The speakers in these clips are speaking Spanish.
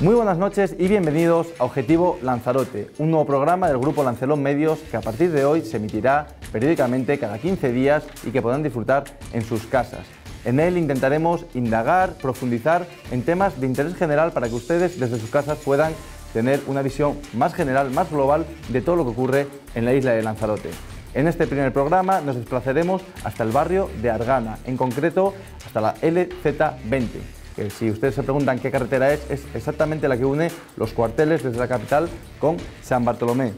Muy buenas noches y bienvenidos a Objetivo Lanzarote, un nuevo programa del Grupo Lancelot Medios que a partir de hoy se emitirá periódicamente cada 15 días y que podrán disfrutar en sus casas. En él intentaremos indagar, profundizar en temas de interés general para que ustedes desde sus casas puedan tener una visión más general, más global de todo lo que ocurre en la isla de Lanzarote. En este primer programa nos desplazaremos hasta el barrio de Argana, en concreto hasta la LZ20. Que si ustedes se preguntan qué carretera es exactamente la que une los cuarteles desde la capital con San Bartolomé.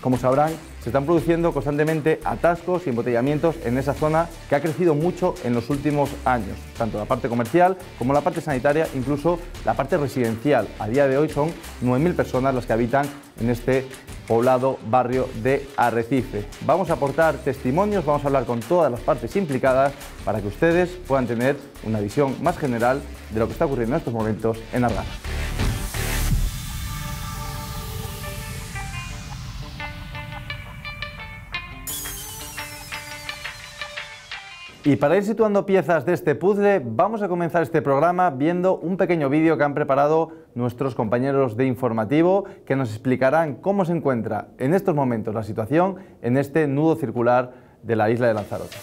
Como sabrán, se están produciendo constantemente atascos y embotellamientos en esa zona que ha crecido mucho en los últimos años, tanto la parte comercial como la parte sanitaria, incluso la parte residencial. A día de hoy son 9.000 personas las que habitan en este poblado barrio de Arrecife. Vamos a aportar testimonios, vamos a hablar con todas las partes implicadas para que ustedes puedan tener una visión más general de lo que está ocurriendo en estos momentos en Argana. Y para ir situando piezas de este puzzle, vamos a comenzar este programa viendo un pequeño vídeo que han preparado nuestros compañeros de informativo que nos explicarán cómo se encuentra en estos momentos la situación en este nudo circular de la isla de Lanzarote.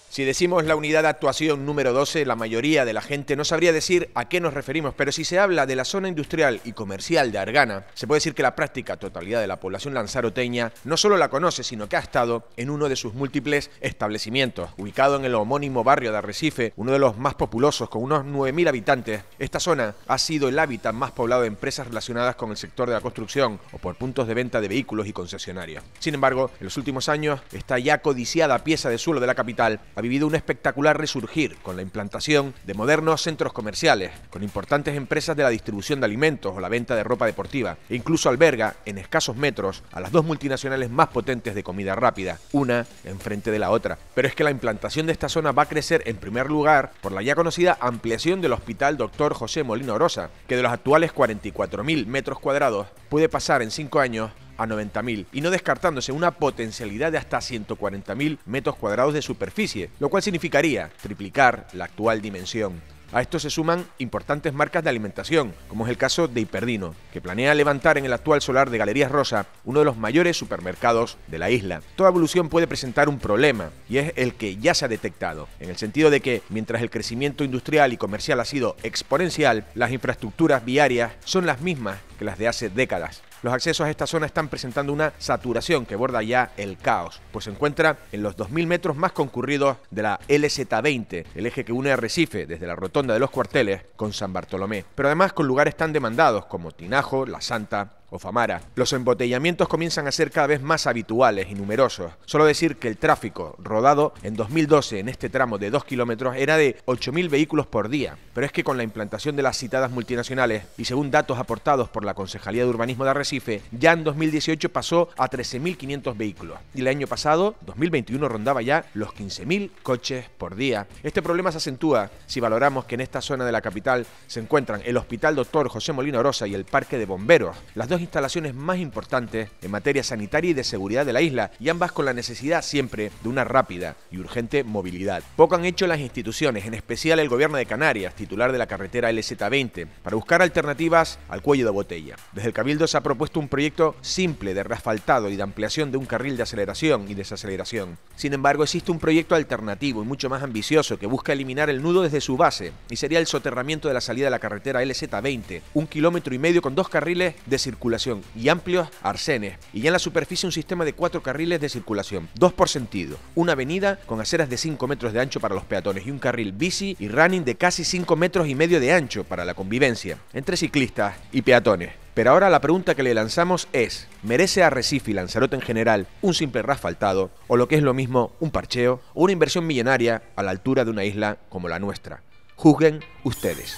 Si decimos la unidad de actuación número 12, la mayoría de la gente no sabría decir a qué nos referimos, pero si se habla de la zona industrial y comercial de Argana, se puede decir que la práctica totalidad de la población lanzaroteña no solo la conoce, sino que ha estado en uno de sus múltiples establecimientos. Ubicado en el homónimo barrio de Arrecife, uno de los más populosos, con unos 9.000 habitantes, esta zona ha sido el hábitat más poblado de empresas relacionadas con el sector de la construcción o por puntos de venta de vehículos y concesionarios. Sin embargo, en los últimos años, esta ya codiciada pieza de suelo de la capital ha vivido un espectacular resurgir con la implantación de modernos centros comerciales, con importantes empresas de la distribución de alimentos o la venta de ropa deportiva, e incluso alberga en escasos metros a las dos multinacionales más potentes de comida rápida, una enfrente de la otra. Pero es que la implantación de esta zona va a crecer en primer lugar por la ya conocida ampliación del Hospital Dr. José Molina Orosa, que de los actuales 44.000 metros cuadrados puede pasar en 5 años a 90.000, y no descartándose una potencialidad de hasta 140.000 metros cuadrados de superficie, lo cual significaría triplicar la actual dimensión. A esto se suman importantes marcas de alimentación, como es el caso de Hiperdino, que planea levantar en el actual solar de Galerías Rosa uno de los mayores supermercados de la isla. Toda evolución puede presentar un problema, y es el que ya se ha detectado, en el sentido de que, mientras el crecimiento industrial y comercial ha sido exponencial, las infraestructuras viarias son las mismas que las de hace décadas. Los accesos a esta zona están presentando una saturación que borda ya el caos, pues se encuentra en los 2.000 metros más concurridos de la LZ20, el eje que une Arrecife desde la rotonda de los cuarteles con San Bartolomé, pero además con lugares tan demandados como Tinajo, La Santa o Famara. Los embotellamientos comienzan a ser cada vez más habituales y numerosos. Solo decir que el tráfico rodado en 2012 en este tramo de 2 kilómetros era de 8.000 vehículos por día, pero es que con la implantación de las citadas multinacionales y según datos aportados por la Concejalía de Urbanismo de Arrecife, ya en 2018 pasó a 13.500 vehículos y el año pasado, 2021, rondaba ya los 15.000 coches por día. Este problema se acentúa si valoramos que en esta zona de la capital se encuentran el Hospital Dr. José Molina Orosa y el Parque de Bomberos, las dos instalaciones más importantes en materia sanitaria y de seguridad de la isla, y ambas con la necesidad siempre de una rápida y urgente movilidad. Poco han hecho las instituciones, en especial el gobierno de Canarias, titular de la carretera LZ20, para buscar alternativas al cuello de botella. Desde el Cabildo se ha propuesto un proyecto simple de reasfaltado y de ampliación de un carril de aceleración y desaceleración. Sin embargo, existe un proyecto alternativo y mucho más ambicioso que busca eliminar el nudo desde su base, y sería el soterramiento de la salida de la carretera LZ20, 1,5 kilómetros con 2 carriles de circulación y amplios arcenes, y ya en la superficie un sistema de 4 carriles de circulación, 2 por sentido, una avenida con aceras de 5 metros de ancho para los peatones y un carril bici y running de casi 5,5 metros de ancho para la convivencia entre ciclistas y peatones. Pero ahora la pregunta que le lanzamos es, ¿merece Arrecife y Lanzarote en general un simple reasfaltado, o lo que es lo mismo, un parcheo, o una inversión millonaria a la altura de una isla como la nuestra? Juzguen ustedes.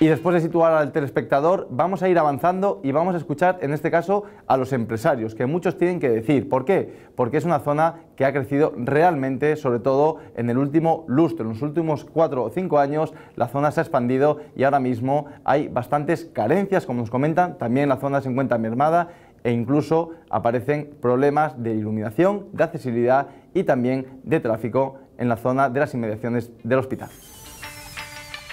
Y después de situar al telespectador, vamos a ir avanzando y vamos a escuchar, en este caso, a los empresarios, que muchos tienen que decir. ¿Por qué? Porque es una zona que ha crecido realmente, sobre todo en el último lustro. En los últimos 4 o 5 años, la zona se ha expandido y ahora mismo hay bastantes carencias, como nos comentan. También la zona se encuentra mermada e incluso aparecen problemas de iluminación, de accesibilidad y también de tráfico en la zona de las inmediaciones del hospital.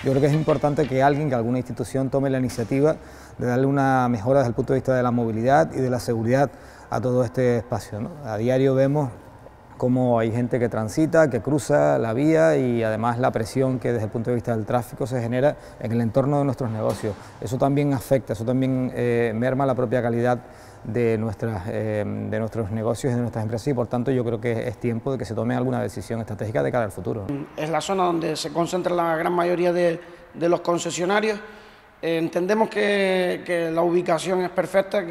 Yo creo que es importante que alguna institución tome la iniciativa de darle una mejora desde el punto de vista de la movilidad y de la seguridad a todo este espacio, ¿no? A diario vemos cómo hay gente que transita, que cruza la vía y además la presión que desde el punto de vista del tráfico se genera en el entorno de nuestros negocios. Eso también afecta, eso también merma la propia calidad de nuestros negocios y de nuestras empresas y por tanto yo creo que es tiempo de que se tome alguna decisión estratégica de cara al futuro. Es la zona donde se concentra la gran mayoría de los concesionarios. Entendemos que la ubicación es perfecta,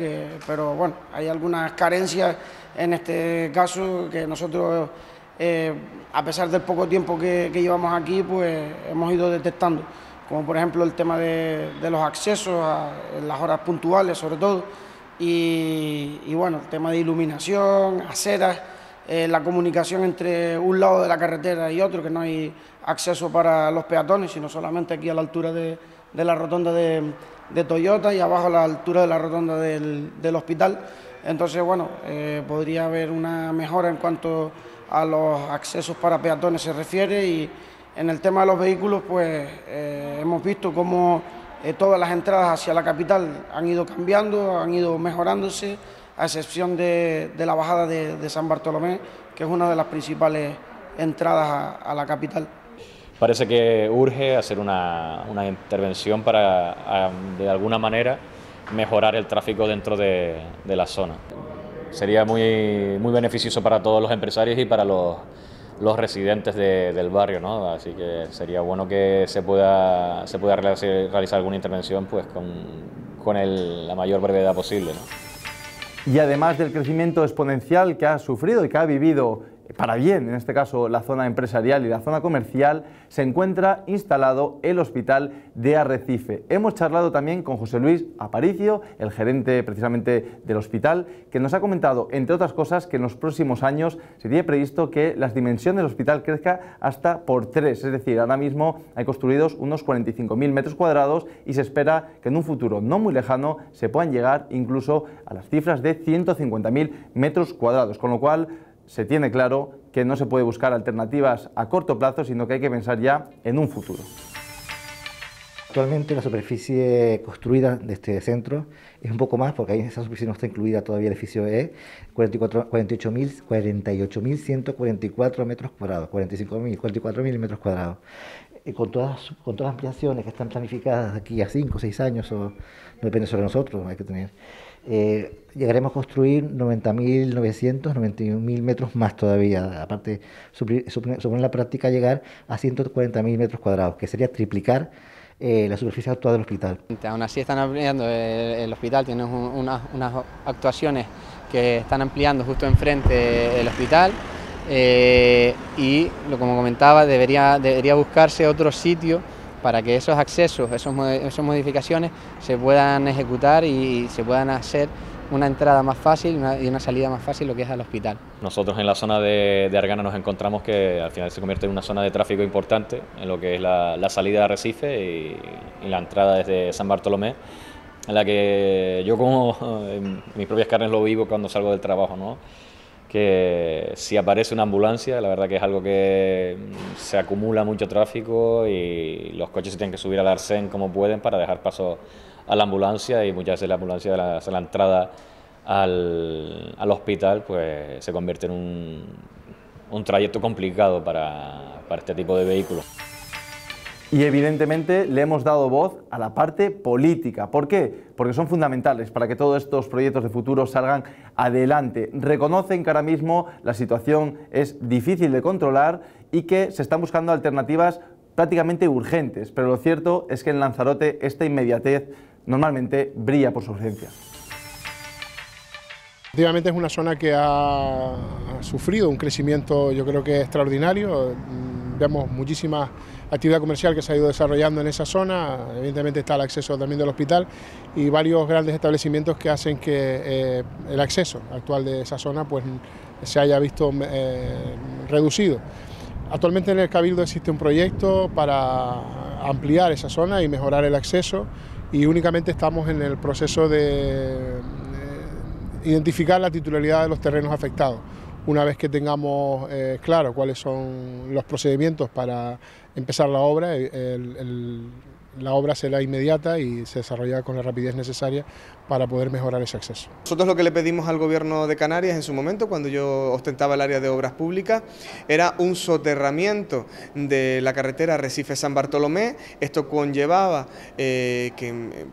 pero bueno, hay algunas carencias en este caso que nosotros, a pesar del poco tiempo que llevamos aquí, pues hemos ido detectando, como por ejemplo el tema de los accesos en las horas puntuales sobre todo, y bueno, el tema de iluminación, aceras, la comunicación entre un lado de la carretera y otro, que no hay acceso para los peatones, sino solamente aquí a la altura de la rotonda de Toyota y abajo a la altura de la rotonda del hospital. Entonces, bueno, podría haber una mejora en cuanto a los accesos para peatones se refiere, y en el tema de los vehículos, pues hemos visto cómo todas las entradas hacia la capital han ido cambiando, han ido mejorándose, a excepción de la bajada de San Bartolomé, que es una de las principales entradas a la capital. Parece que urge hacer una intervención para, de alguna manera, mejorar el tráfico dentro de la zona. Sería muy beneficioso para todos los empresarios y para los residentes del barrio, ¿no? Así que sería bueno que se pueda realizar alguna intervención pues, con la mayor brevedad posible, ¿no? Y además del crecimiento exponencial que ha sufrido y que ha vivido para bien, en este caso la zona empresarial y la zona comercial, se encuentra instalado el Hospital de Arrecife. Hemos charlado también con José Luis Aparicio, el gerente precisamente del hospital, que nos ha comentado, entre otras cosas, que en los próximos años se tiene previsto que las dimensiones del hospital crezca hasta por 3, es decir, ahora mismo hay construidos unos 45.000 metros cuadrados y se espera que en un futuro no muy lejano se puedan llegar incluso a las cifras de 150.000 metros cuadrados, con lo cual se tiene claro que no se puede buscar alternativas a corto plazo, sino que hay que pensar ya en un futuro. Actualmente la superficie construida de este centro es un poco más, porque ahí en esa superficie no está incluida todavía el edificio E, 48.144 metros cuadrados, 44.000 metros cuadrados. Con todas las ampliaciones que están planificadas de aquí a 5 o 6 años, o no depende solo de nosotros, hay que tener. Llegaremos a construir 90.900, 91.000 metros más todavía, aparte supone en la práctica llegar a 140.000 metros cuadrados, que sería triplicar la superficie actual del hospital. Aún así están ampliando el hospital, tiene unas actuaciones que están ampliando justo enfrente el hospital y, como comentaba, debería buscarse otro sitio para que esos accesos, esas modificaciones se puedan ejecutar y se puedan hacer una entrada más fácil y una salida más fácil, lo que es al hospital. Nosotros en la zona de Argana nos encontramos que al final se convierte en una zona de tráfico importante en lo que es la salida de Arrecife y la entrada desde San Bartolomé, en la que yo como en mis propias carnes lo vivo cuando salgo del trabajo, ¿no? Que si aparece una ambulancia, la verdad que es algo que se acumula mucho tráfico y los coches se tienen que subir al arcén como pueden para dejar paso a la ambulancia, y muchas veces la ambulancia de la entrada al hospital pues se convierte en un trayecto complicado para este tipo de vehículos. Y evidentemente le hemos dado voz a la parte política. ¿Por qué? Porque son fundamentales para que todos estos proyectos de futuro salgan adelante. Reconocen que ahora mismo la situación es difícil de controlar y que se están buscando alternativas prácticamente urgentes, pero lo cierto es que en Lanzarote esta inmediatez normalmente brilla por su ausencia. Efectivamente es una zona que ha sufrido un crecimiento, yo creo que extraordinario. Vemos muchísima actividad comercial que se ha ido desarrollando en esa zona. Evidentemente está el acceso también del hospital y varios grandes establecimientos que hacen que el acceso actual de esa zona pues se haya visto reducido. Actualmente en el Cabildo existe un proyecto para ampliar esa zona y mejorar el acceso, y únicamente estamos en el proceso de identificar la titularidad de los terrenos afectados. Una vez que tengamos claro cuáles son los procedimientos para empezar la obra, la obra será inmediata y se desarrollará con la rapidez necesaria para poder mejorar ese acceso. Nosotros lo que le pedimos al Gobierno de Canarias en su momento, cuando yo ostentaba el área de obras públicas, era un soterramiento de la carretera Arrecife-San Bartolomé. Esto conllevaba que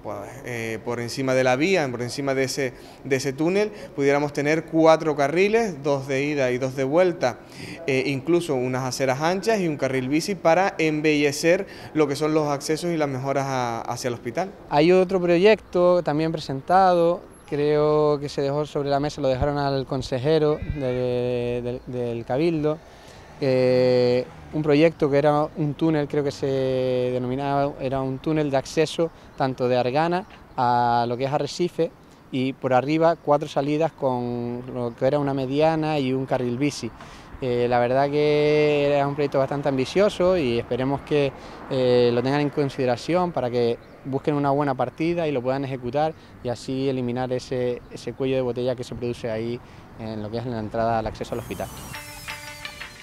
por encima de la vía, por encima de ese túnel, pudiéramos tener 4 carriles, 2 de ida y 2 de vuelta, incluso unas aceras anchas y un carril bici para embellecer lo que son los accesos y las mejoras hacia el hospital. Hay otro proyecto también presentado, creo que se dejó sobre la mesa, lo dejaron al consejero del Cabildo, un proyecto que era un túnel, creo que se denominaba, era un túnel de acceso tanto de Argana a lo que es Arrecife, y por arriba 4 salidas con lo que era una mediana y un carril bici. La verdad que era un proyecto bastante ambicioso y esperemos que lo tengan en consideración para que busquen una buena partida y lo puedan ejecutar y así eliminar ese cuello de botella que se produce ahí en lo que es la entrada al acceso al hospital.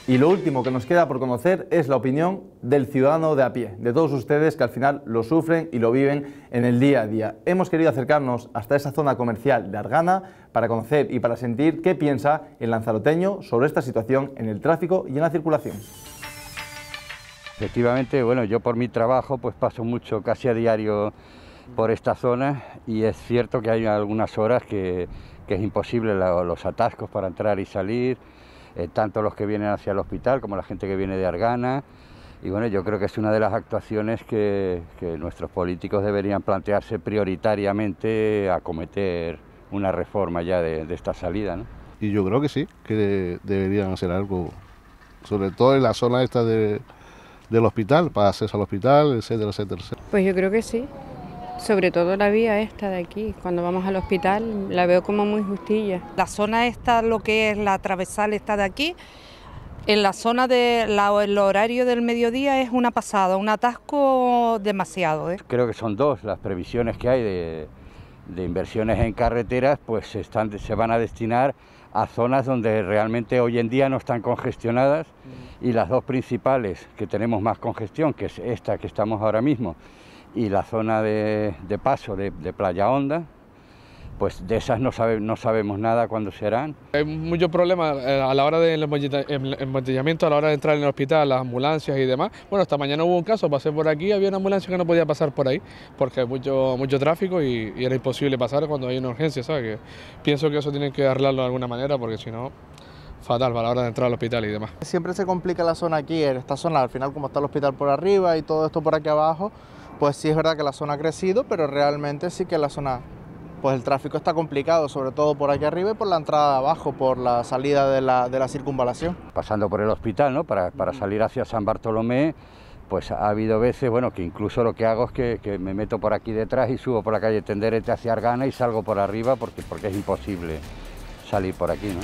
Y lo último que nos queda por conocer es la opinión del ciudadano de a pie, de todos ustedes que al final lo sufren y lo viven en el día a día. Hemos querido acercarnos hasta esa zona comercial de Argana para conocer y para sentir qué piensa el lanzaroteño sobre esta situación en el tráfico y en la circulación. Efectivamente, bueno, yo por mi trabajo pues paso mucho, casi a diario por esta zona y es cierto que hay algunas horas que es imposible los atascos para entrar y salir. Tanto los que vienen hacia el hospital como la gente que viene de Argana, y bueno, yo creo que es una de las actuaciones que nuestros políticos deberían plantearse prioritariamente, acometer una reforma ya de esta salida, ¿no? Y yo creo que sí, que deberían hacer algo, sobre todo en la zona esta del hospital, para acceso al hospital, etcétera, etcétera, etcétera. Pues yo creo que sí. Sobre todo la vía esta de aquí, cuando vamos al hospital, la veo como muy justilla. La zona esta, lo que es la travesal esta de aquí, en la zona el horario del mediodía es una pasada, un atasco demasiado. Creo que son 2 las previsiones que hay de inversiones en carreteras, pues se van a destinar a zonas donde realmente hoy en día no están congestionadas, y las 2 principales que tenemos más congestión, que es esta que estamos ahora mismo, y la zona de paso de Playa Honda, pues de esas no sabemos nada cuándo serán. Hay muchos problemas a la hora del embotellamiento, a la hora de entrar en el hospital, las ambulancias y demás. Bueno, esta mañana hubo un caso, pasé por aquí, había una ambulancia que no podía pasar por ahí, porque hay mucho tráfico y era imposible pasar cuando hay una urgencia, ¿sabes? Que pienso que eso tienen que arreglarlo de alguna manera, porque si no, fatal para la hora de entrar al hospital y demás. Siempre se complica la zona aquí, en esta zona, al final como está el hospital por arriba y todo esto por aquí abajo, pues sí es verdad que la zona ha crecido, pero realmente sí que la zona, pues el tráfico está complicado, sobre todo por aquí arriba y por la entrada de abajo, por la salida de la circunvalación. Pasando por el hospital, ¿no? Para salir hacia San Bartolomé, pues ha habido veces, bueno, que incluso lo que hago es que me meto por aquí detrás y subo por la calle Tenderete hacia Argana y salgo por arriba porque es imposible salir por aquí, ¿no?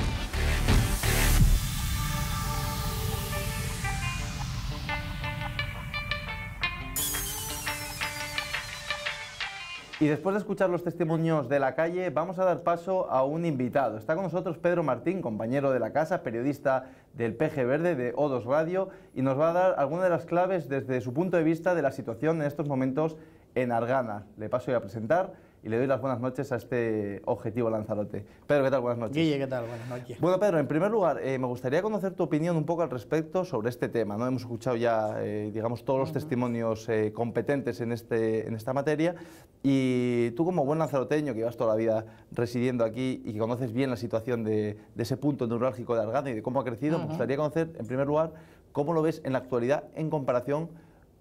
Y después de escuchar los testimonios de la calle, vamos a dar paso a un invitado. Está con nosotros Pedro Martín, compañero de la casa, periodista del PG Verde de O2 Radio, y nos va a dar algunas de las claves desde su punto de vista de la situación en estos momentos en Argana. Le paso ya a presentar y le doy las buenas noches a este objetivo Lanzarote. Pedro, ¿qué tal? Buenas noches. Guille, ¿qué tal? Buenas noches. Bueno, Pedro, en primer lugar, me gustaría conocer tu opinión un poco al respecto sobre este tema, ¿no? Hemos escuchado ya, digamos, todos los testimonios competentes en esta materia, y tú como buen lanzaroteño que llevas toda la vida residiendo aquí y que conoces bien la situación de ese punto neurálgico de Argana y de cómo ha crecido, me gustaría conocer, en primer lugar, cómo lo ves en la actualidad en comparación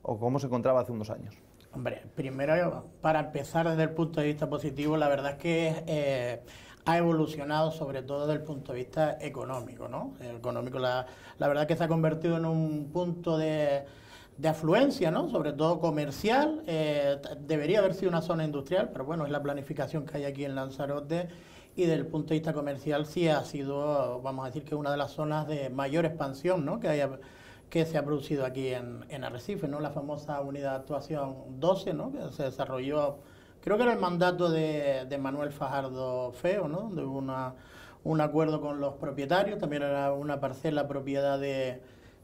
o cómo se encontraba hace unos años. Hombre, primero, para empezar desde el punto de vista positivo, la verdad es que ha evolucionado sobre todo desde el punto de vista económico, ¿no? Económico, la verdad es que se ha convertido en un punto de afluencia, ¿no? Sobre todo comercial. Debería haber sido una zona industrial, pero bueno, es la planificación que hay aquí en Lanzarote, y desde el punto de vista comercial sí ha sido, vamos a decir, que una de las zonas de mayor expansión, ¿no? que se ha producido aquí en Arrecife, ¿no? La famosa unidad de actuación 12, ¿no? Que se desarrolló, creo que era el mandato de Manuel Fajardo Feo, ¿no? Donde hubo un acuerdo con los propietarios, también era una parcela propiedad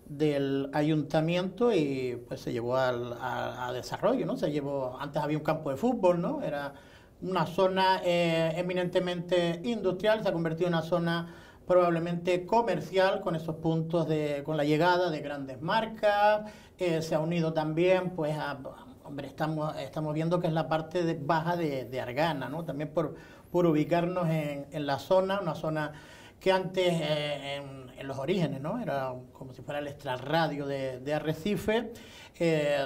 del ayuntamiento y pues se llevó a desarrollo, ¿no? Se llevó, antes había un campo de fútbol, ¿no? Era una zona eminentemente industrial, se ha convertido en una zona probablemente comercial, con esos puntos con la llegada de grandes marcas. Se ha unido también pues hombre, estamos viendo que es la parte baja de Argana, ¿no? También por ubicarnos en la zona, una zona que antes en los orígenes, ¿no? Era como si fuera el extrarradio de Arrecife,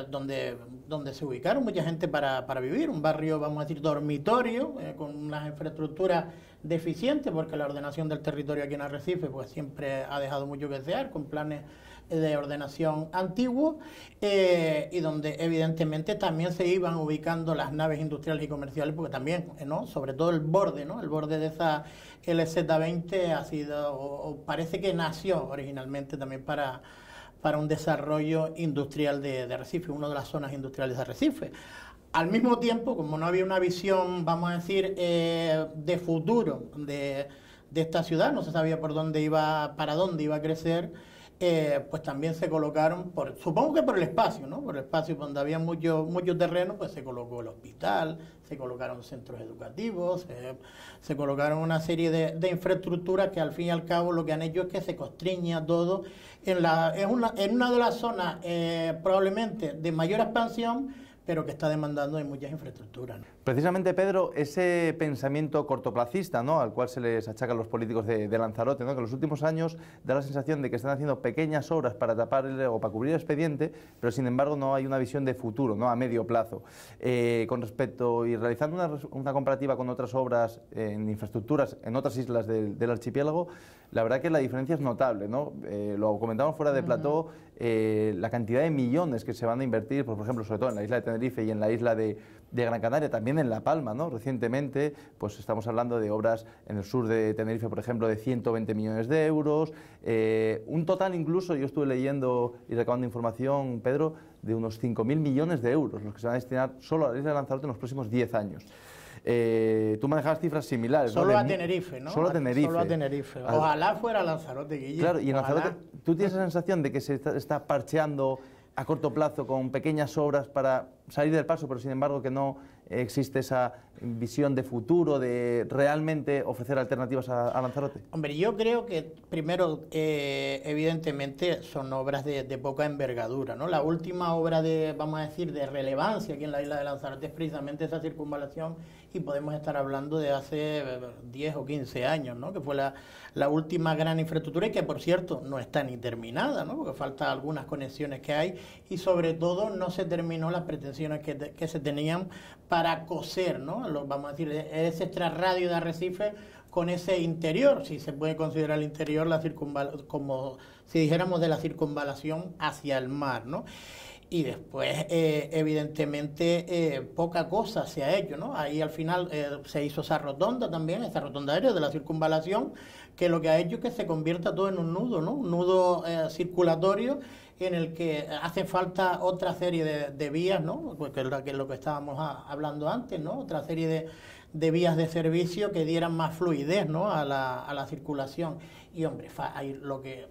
donde se ubicaron mucha gente para vivir, un barrio, vamos a decir, dormitorio, con unas infraestructuras deficientes, porque la ordenación del territorio aquí en Arrecife pues siempre ha dejado mucho que desear, con planes de ordenación antiguos, y donde evidentemente también se iban ubicando las naves industriales y comerciales, porque también, ¿no? Sobre todo el borde, ¿no? El borde de esa LZ20 ha sido, o parece que nació originalmente también para un desarrollo industrial de Arrecife, una de las zonas industriales de Arrecife. Al mismo tiempo, como no había una visión, vamos a decir, de futuro de esta ciudad, no se sabía para dónde iba a crecer, pues también se colocaron, supongo que por el espacio, ¿no? Por el espacio donde había mucho terreno, pues se colocó el hospital, se colocaron centros educativos, se colocaron una serie de infraestructuras que al fin y al cabo lo que han hecho es que se constriña todo en una de las zonas probablemente de mayor expansión, pero que está demandando de muchas infraestructuras, ¿no? Precisamente, Pedro, ese pensamiento cortoplacista, ¿no?, al cual se les achacan los políticos de Lanzarote, ¿no?, que en los últimos años da la sensación de que están haciendo pequeñas obras para tapar o para cubrir el expediente, pero sin embargo no hay una visión de futuro, ¿no?, a medio plazo. Con respecto, y realizando una comparativa con otras obras en infraestructuras en otras islas del archipiélago, la verdad que la diferencia es notable, ¿no? Lo comentamos fuera de plató, la cantidad de millones que se van a invertir, por ejemplo, sobre todo en la isla de Tenerife y en la isla de Gran Canaria, también en La Palma, ¿no? Recientemente, pues estamos hablando de obras en el sur de Tenerife, por ejemplo, de 120 millones de euros, un total incluso, yo estuve leyendo y recabando información, Pedro, de unos 5.000 millones de euros, los que se van a destinar solo a la isla de Lanzarote en los próximos 10 años. Tú manejabas cifras similares, Solo ¿no? a Tenerife, ¿no? Solo a Tenerife. Solo a Tenerife. Ojalá fuera Lanzarote, Guille. Claro, y en Ojalá. Lanzarote, ¿tú tienes la sensación de que se está parcheando a corto plazo con pequeñas obras para salir del paso, pero sin embargo que no existe esa visión de futuro, de realmente ofrecer alternativas a Lanzarote? Hombre, yo creo que primero, evidentemente, son obras de poca envergadura, ¿no? La última obra vamos a decir, de relevancia aquí en la isla de Lanzarote es precisamente esa circunvalación, y podemos estar hablando de hace 10 o 15 años, ¿no? Que fue la última gran infraestructura, y que, por cierto, no está ni terminada, ¿no? Porque faltan algunas conexiones que hay, y sobre todo no se terminó las pretensiones que se tenían para coser, ¿no? Vamos a decir, ese extrarradio de Arrecife con ese interior, si se puede considerar el interior como si dijéramos de la circunvalación hacia el mar, ¿no? Y después, evidentemente, poca cosa se ha hecho, ¿no? Ahí al final se hizo esa rotonda también, esa rotonda aérea de la circunvalación, que lo que ha hecho es que se convierta todo en un nudo, ¿no? Un nudo circulatorio en el que hace falta otra serie de vías, ¿no? Porque es lo que estábamos hablando antes, ¿no? Otra serie de vías de servicio que dieran más fluidez, ¿no?, a la circulación. Y hombre, lo que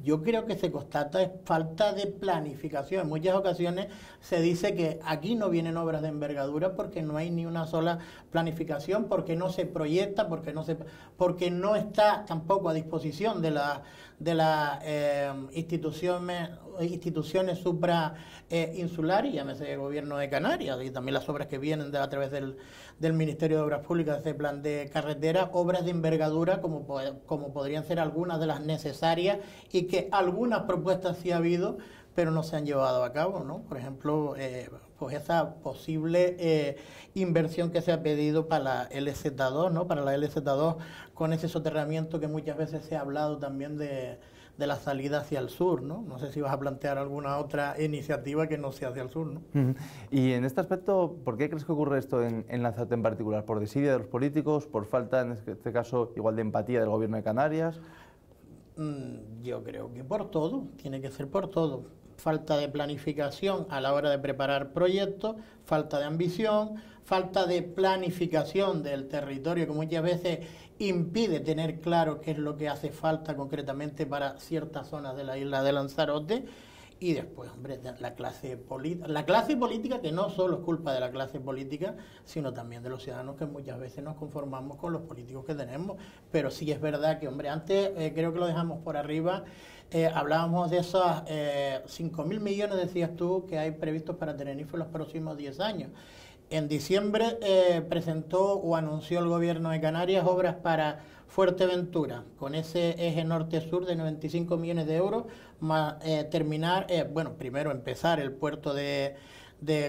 yo creo que se constata es falta de planificación. En muchas ocasiones se dice que aquí no vienen obras de envergadura porque no hay ni una sola planificación, porque no se proyecta, porque no está tampoco a disposición de las instituciones suprainsulares, llámese Gobierno de Canarias, y también las obras que vienen a través del Ministerio de Obras Públicas, ese plan de carretera, obras de envergadura como podrían ser algunas de las necesarias, y que algunas propuestas sí ha habido, pero no se han llevado a cabo, ¿no? Por ejemplo, pues esa posible inversión que se ha pedido para la LZ2, ¿no? Para la LZ2, con ese soterramiento que muchas veces se ha hablado también de la salida hacia el sur, ¿no? No sé si vas a plantear alguna otra iniciativa que no sea hacia el sur, ¿no? Y en este aspecto, ¿por qué crees que ocurre esto en Lanzarote en particular? ¿Por desidia de los políticos? ¿Por falta, en este caso, igual de empatía del Gobierno de Canarias? Yo creo que por todo, tiene que ser por todo. Falta de planificación a la hora de preparar proyectos, falta de ambición, falta de planificación del territorio que muchas veces impide tener claro qué es lo que hace falta concretamente para ciertas zonas de la isla de Lanzarote. Y después, hombre, la clase política, que no solo es culpa de la clase política, sino también de los ciudadanos, que muchas veces nos conformamos con los políticos que tenemos. Pero sí es verdad que, hombre, antes creo que lo dejamos por arriba, hablábamos de esos 5.000 millones, decías tú, que hay previstos para Tenerife en los próximos 10 años. En diciembre presentó o anunció el gobierno de Canarias obras para Fuerteventura, con ese eje norte-sur de 95 millones de euros, más terminar, primero empezar el puerto de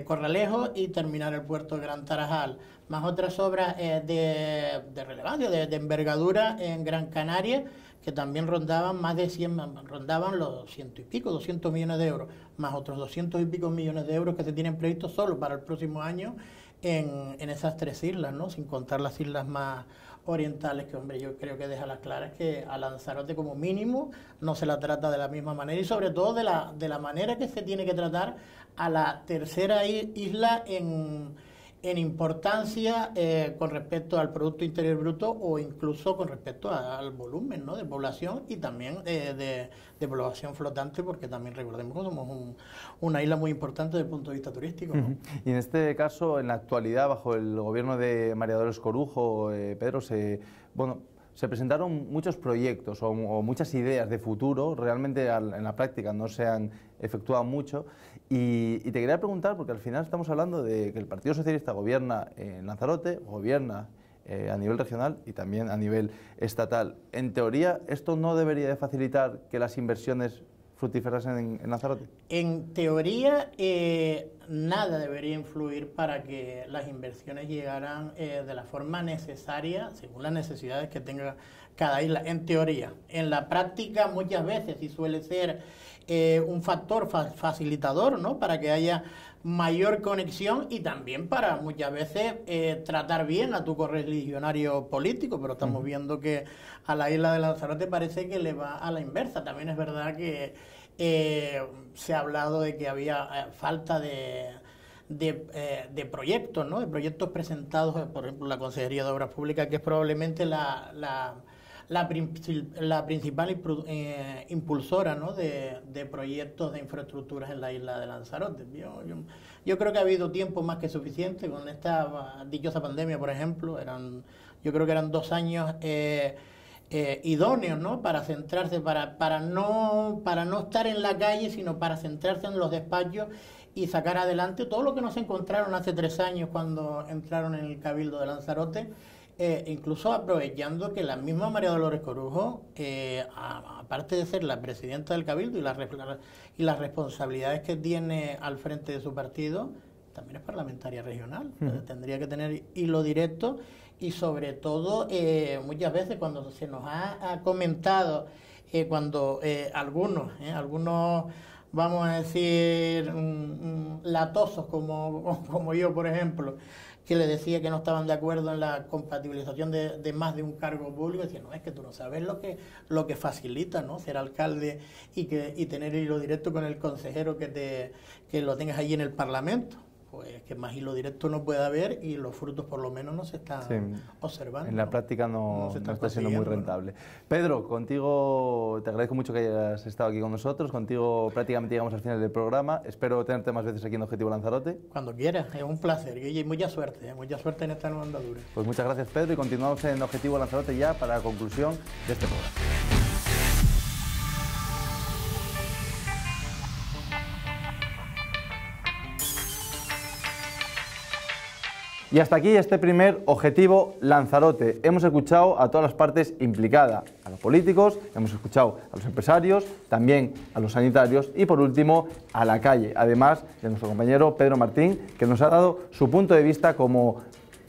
Corralejo y terminar el puerto de Gran Tarajal, más otras obras de relevancia, de envergadura en Gran Canaria, que también rondaban rondaban los 100 y pico, 200 millones de euros, más otros 200 y pico millones de euros que se tienen previstos solo para el próximo año en esas 3 islas, ¿no? Sin contar las islas más orientales, que, hombre, yo creo que deja las claras que a Lanzarote como mínimo no se la trata de la misma manera, y sobre todo de la manera que se tiene que tratar a la tercera isla en importancia con respecto al Producto Interior Bruto, o incluso con respecto al volumen, ¿no?, de población, y también de población flotante, porque también recordemos que somos una isla muy importante desde el punto de vista turístico, ¿no? Y en este caso, en la actualidad, bajo el gobierno de María Dolores Corujo, Pedro, se presentaron muchos proyectos o muchas ideas de futuro. Realmente en la práctica no se han efectuado mucho, y te quería preguntar, porque al final estamos hablando de que el Partido Socialista gobierna en Lanzarote, gobierna a nivel regional y también a nivel estatal. En teoría, ¿esto no debería de facilitar que las inversiones fructíferas en Lanzarote? En teoría, nada debería influir para que las inversiones llegaran de la forma necesaria, según las necesidades que tenga cada isla, en teoría. En la práctica, muchas veces sí suele ser un factor facilitador, ¿no?, para que haya mayor conexión, y también para muchas veces tratar bien a tu correligionario político, pero estamos viendo que a la isla de Lanzarote parece que le va a la inversa. También es verdad que se ha hablado de que había falta de proyectos, ¿no?, de proyectos presentados, por ejemplo, la Consejería de Obras Públicas, que es probablemente la principal impulsora, ¿no?, de proyectos de infraestructuras en la isla de Lanzarote. Yo creo que ha habido tiempo más que suficiente con esta dichosa pandemia, por ejemplo. Yo creo que eran 2 años idóneos, ¿no?, para centrarse, para no estar en la calle, sino para centrarse en los despachos y sacar adelante todo lo que no se encontraron hace 3 años cuando entraron en el Cabildo de Lanzarote. Incluso aprovechando que la misma María Dolores Corujo, aparte de ser la presidenta del Cabildo y las responsabilidades que tiene al frente de su partido, también es parlamentaria regional. Tendría que tener hilo directo, y sobre todo muchas veces cuando se nos ha comentado, cuando algunos, vamos a decir, latosos como yo, por ejemplo, que le decía que no estaban de acuerdo en la compatibilización de más de un cargo público, decía, no, es que tú no sabes lo que facilita, ¿no?, ser alcalde y tener hilo directo con el consejero que lo tengas allí en el Parlamento. Pues que más hilo directo no puede haber, y los frutos por lo menos no se están observando. En la práctica no está siendo muy rentable. ¿No? Pedro, contigo te agradezco mucho que hayas estado aquí con nosotros. Contigo prácticamente llegamos al final del programa. Espero tenerte más veces aquí en Objetivo Lanzarote. Cuando quieras, es un placer, y mucha suerte en esta nueva andadura. Pues muchas gracias, Pedro, y continuamos en Objetivo Lanzarote ya para la conclusión de este programa. Y hasta aquí este primer Objetivo Lanzarote. Hemos escuchado a todas las partes implicadas, a los políticos, hemos escuchado a los empresarios, también a los sanitarios y por último a la calle, además de nuestro compañero Pedro Martín, que nos ha dado su punto de vista como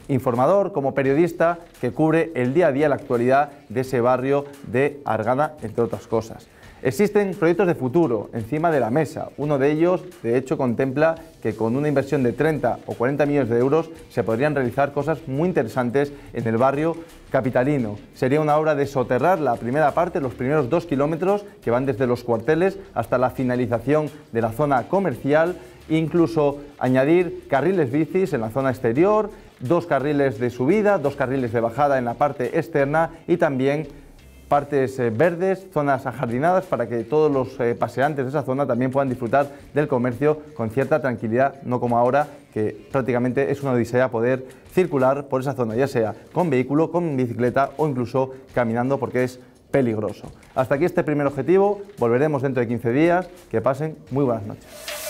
informador, como periodista que cubre el día a día, la actualidad de ese barrio de Argana, entre otras cosas. Existen proyectos de futuro encima de la mesa. Uno de ellos, de hecho, contempla que con una inversión de 30 o 40 millones de euros se podrían realizar cosas muy interesantes en el barrio capitalino. Sería una obra de soterrar la primera parte, los primeros 2 kilómetros que van desde los cuarteles hasta la finalización de la zona comercial, incluso añadir carriles bicis en la zona exterior, 2 carriles de subida, 2 carriles de bajada en la parte externa y también partes verdes, zonas ajardinadas para que todos los paseantes de esa zona también puedan disfrutar del comercio con cierta tranquilidad, no como ahora, que prácticamente es una odisea poder circular por esa zona, ya sea con vehículo, con bicicleta o incluso caminando, porque es peligroso. Hasta aquí este primer objetivo, volveremos dentro de 15 días, que pasen muy buenas noches.